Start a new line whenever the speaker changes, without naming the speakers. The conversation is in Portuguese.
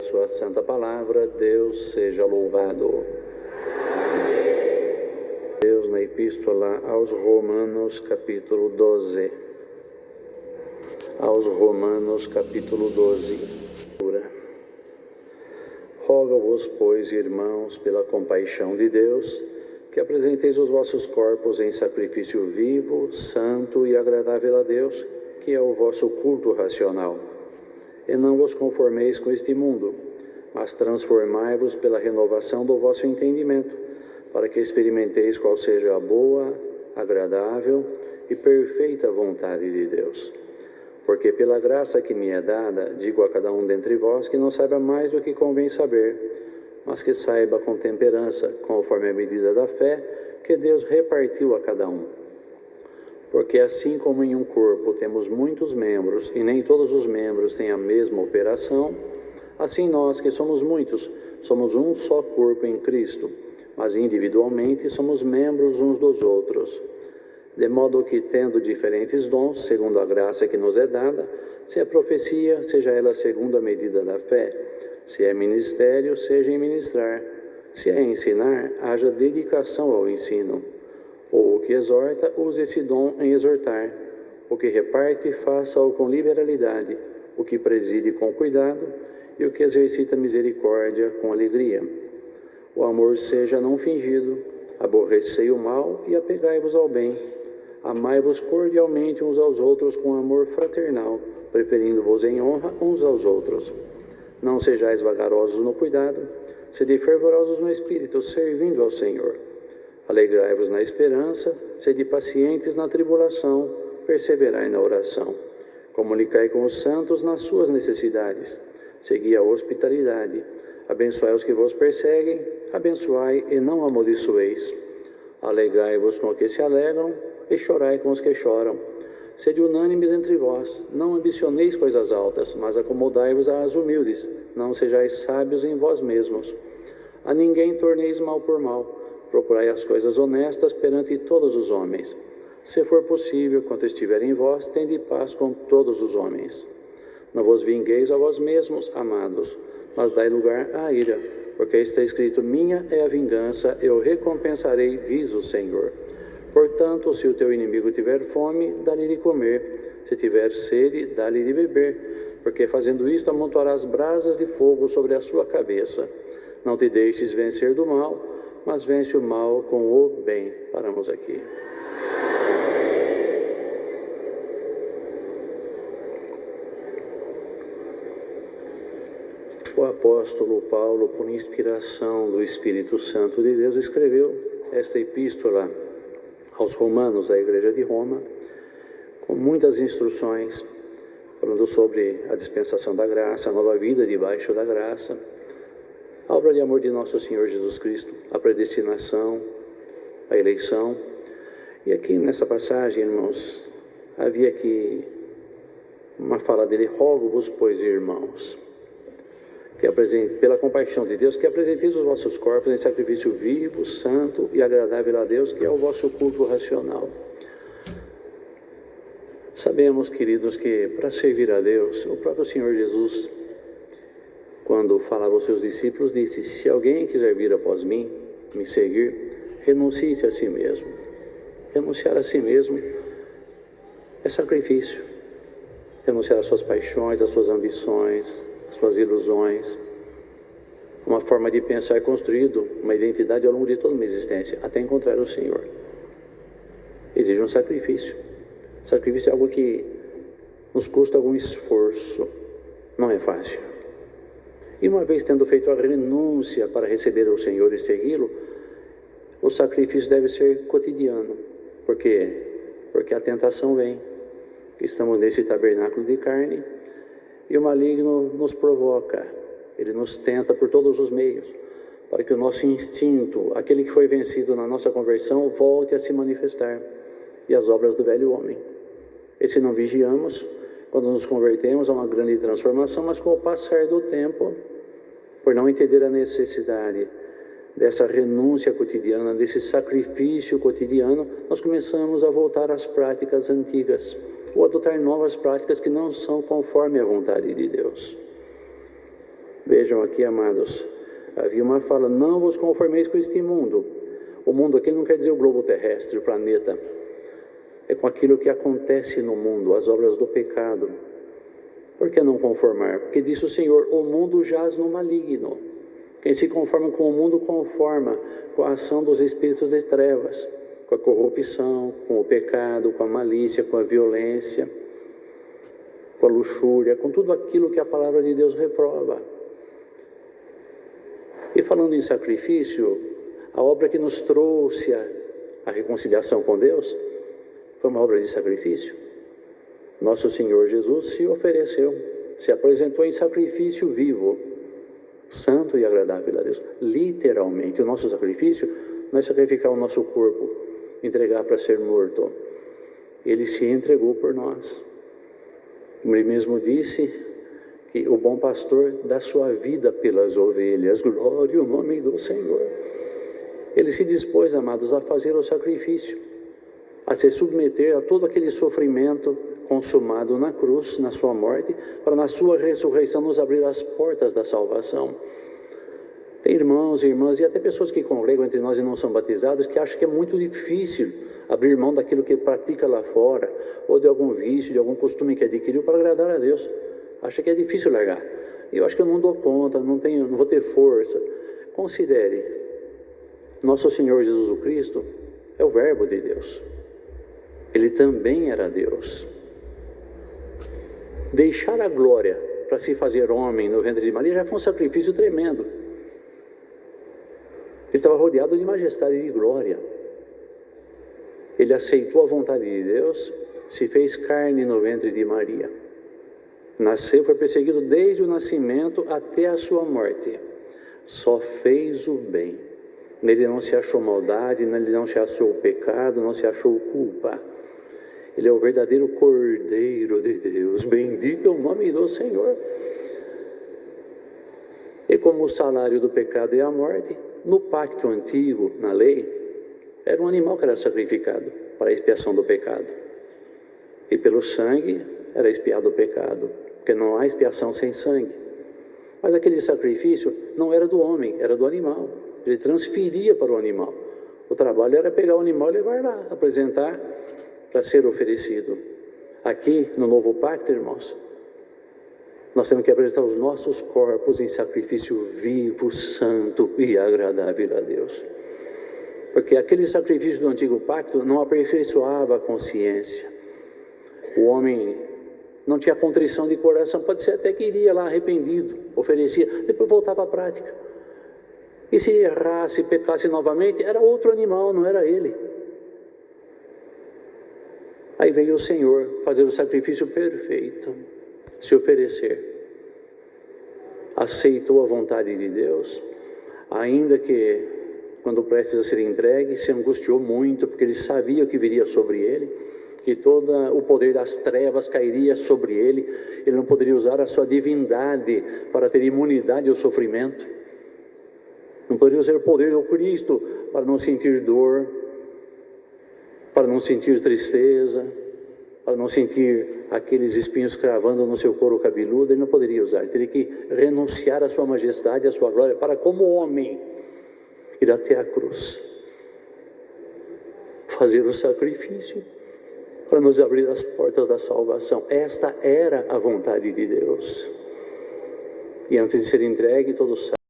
sua santa palavra, Deus seja louvado. Deus na Epístola aos Romanos, capítulo 12. Aos Romanos, capítulo 12. Rogo-vos, pois, irmãos, pela compaixão de Deus, que apresenteis os vossos corpos em sacrifício vivo, santo e agradável a Deus, que é o vosso culto racional. E não vos conformeis com este mundo, mas transformai-vos pela renovação do vosso entendimento, para que experimenteis qual seja a boa, agradável e perfeita vontade de Deus. Porque pela graça que me é dada, digo a cada um dentre vós que não saiba mais do que convém saber, mas que saiba com temperança, conforme a medida da fé que Deus repartiu a cada um. Porque assim como em um corpo temos muitos membros, e nem todos os membros têm a mesma operação, assim nós que somos muitos, somos um só corpo em Cristo, mas individualmente somos membros uns dos outros. De modo que, tendo diferentes dons, segundo a graça que nos é dada, se é profecia, seja ela segundo a medida da fé, se é ministério, seja em ministrar, se é ensinar, haja dedicação ao ensino. Ou o que exorta, use esse dom em exortar. O que reparte, faça-o com liberalidade. O que preside, com cuidado. E o que exercita misericórdia, com alegria. O amor seja não fingido. Aborrecei o mal e apegai-vos ao bem. Amai-vos cordialmente uns aos outros com amor fraternal, preferindo-vos em honra uns aos outros. Não sejais vagarosos no cuidado, sede fervorosos no espírito, servindo ao Senhor. Alegrai-vos na esperança, sede pacientes na tribulação, perseverai na oração. Comunicai com os santos nas suas necessidades. Segui a hospitalidade. Abençoai os que vos perseguem, abençoai e não amaldiçoeis. Alegrai-vos com os que se alegram e chorai com os que choram. Sede unânimes entre vós, não ambicioneis coisas altas, mas acomodai-vos às humildes, não sejais sábios em vós mesmos. A ninguém torneis mal por mal. Procurai as coisas honestas perante todos os homens. Se for possível, quanto estiver em vós, tende paz com todos os homens. Não vos vingueis a vós mesmos, amados, mas dai lugar à ira, porque está escrito: minha é a vingança, eu recompensarei, diz o Senhor. Portanto, se o teu inimigo tiver fome, dá-lhe de comer. Se tiver sede, dá-lhe de beber, porque fazendo isto amontoarás brasas de fogo sobre a sua cabeça. Não te deixes vencer do mal, mas vence o mal com o bem. Paramos aqui. O apóstolo Paulo, por inspiração do Espírito Santo de Deus, escreveu esta epístola aos Romanos, da Igreja de Roma, com muitas instruções, falando sobre a dispensação da graça, a nova vida debaixo da graça, a obra de amor de nosso Senhor Jesus Cristo, a predestinação, a eleição. E aqui nessa passagem, irmãos, havia aqui uma fala dele: rogo-vos, pois, irmãos, que pela compaixão de Deus, que apresenteis os vossos corpos em sacrifício vivo, santo e agradável a Deus, que é o vosso culto racional. Sabemos, queridos, que para servir a Deus, o próprio Senhor Jesus, quando falava aos seus discípulos, disse: se alguém quiser vir após mim, me seguir, renuncie-se a si mesmo. Renunciar a si mesmo é sacrifício. Renunciar às suas paixões, às suas ambições, às suas ilusões. Uma forma de pensar construído, uma identidade ao longo de toda uma existência, até encontrar o Senhor. Exige um sacrifício. Sacrifício é algo que nos custa algum esforço. Não é fácil. E uma vez tendo feito a renúncia para receber o Senhor e segui-lo, o sacrifício deve ser cotidiano. Por quê? Porque a tentação vem. Estamos nesse tabernáculo de carne e o maligno nos provoca. Ele nos tenta por todos os meios, para que o nosso instinto, aquele que foi vencido na nossa conversão, volte a se manifestar. E as obras do velho homem. E se não vigiamos, quando nos convertemos a uma grande transformação, mas com o passar do tempo, por não entender a necessidade dessa renúncia cotidiana, desse sacrifício cotidiano, nós começamos a voltar às práticas antigas, ou adotar novas práticas que não são conforme a vontade de Deus. Vejam aqui, amados, havia uma fala: não vos conformeis com este mundo. O mundo aqui não quer dizer o globo terrestre, o planeta. É com aquilo que acontece no mundo, as obras do pecado. Por que não conformar? Porque disse o Senhor: o mundo jaz no maligno. Quem se conforma com o mundo conforma com a ação dos espíritos das trevas, com a corrupção, com o pecado, com a malícia, com a violência, com a luxúria, com tudo aquilo que a palavra de Deus reprova. E falando em sacrifício, a obra que nos trouxe a reconciliação com Deus foi uma obra de sacrifício. Nosso Senhor Jesus se ofereceu, se apresentou em sacrifício vivo, santo e agradável a Deus. Literalmente, o nosso sacrifício não é sacrificar o nosso corpo, entregar para ser morto. Ele se entregou por nós. Ele mesmo disse que o bom pastor dá sua vida pelas ovelhas. Glória ao nome do Senhor. Ele se dispôs, amados, a fazer o sacrifício, a se submeter a todo aquele sofrimento consumado na cruz, na sua morte, para na sua ressurreição nos abrir as portas da salvação. Tem irmãos e irmãs, e até pessoas que congregam entre nós e não são batizados, que acham que é muito difícil abrir mão daquilo que pratica lá fora, ou de algum vício, de algum costume que adquiriu para agradar a Deus. Acha que é difícil largar. E eu acho que eu não dou conta, não vou ter força. Considere, nosso Senhor Jesus Cristo é o Verbo de Deus. Ele também era Deus. Deixar a glória para se fazer homem no ventre de Maria já foi um sacrifício tremendo. Ele estava rodeado de majestade e de glória. Ele aceitou a vontade de Deus, se fez carne no ventre de Maria. Nasceu, foi perseguido desde o nascimento até a sua morte. Só fez o bem. Nele não se achou maldade, nele não se achou pecado, não se achou culpa. Ele é o verdadeiro Cordeiro de Deus. Bendito é o nome do Senhor. E como o salário do pecado é a morte, no pacto antigo, na lei, era um animal que era sacrificado para a expiação do pecado. E pelo sangue era expiado o pecado, porque não há expiação sem sangue. Mas aquele sacrifício não era do homem, era do animal. Ele transferia para o animal. O trabalho era pegar o animal e levar lá, apresentar para ser oferecido. Aqui no novo pacto, irmãos, nós temos que apresentar os nossos corpos em sacrifício vivo, santo e agradável a Deus. Porque aquele sacrifício do antigo pacto não aperfeiçoava a consciência. O homem não tinha contrição de coração, pode ser até que iria lá arrependido, oferecia, depois voltava à prática. E se errasse, pecasse novamente, era outro animal, não era ele. Aí veio o Senhor fazer o sacrifício perfeito, se oferecer. Aceitou a vontade de Deus, ainda que, quando prestes a ser entregue, se angustiou muito, porque ele sabia o que viria sobre ele, que todo o poder das trevas cairia sobre ele. Ele não poderia usar a sua divindade para ter imunidade ao sofrimento. Não poderia usar o poder do Cristo para não sentir dor, para não sentir tristeza, para não sentir aqueles espinhos cravando no seu couro cabeludo. Ele não poderia usar, ele teria que renunciar à sua majestade, à sua glória, para como homem ir até a cruz, fazer o sacrifício para nos abrir as portas da salvação. Esta era a vontade de Deus. E antes de ser entregue, todos sabem,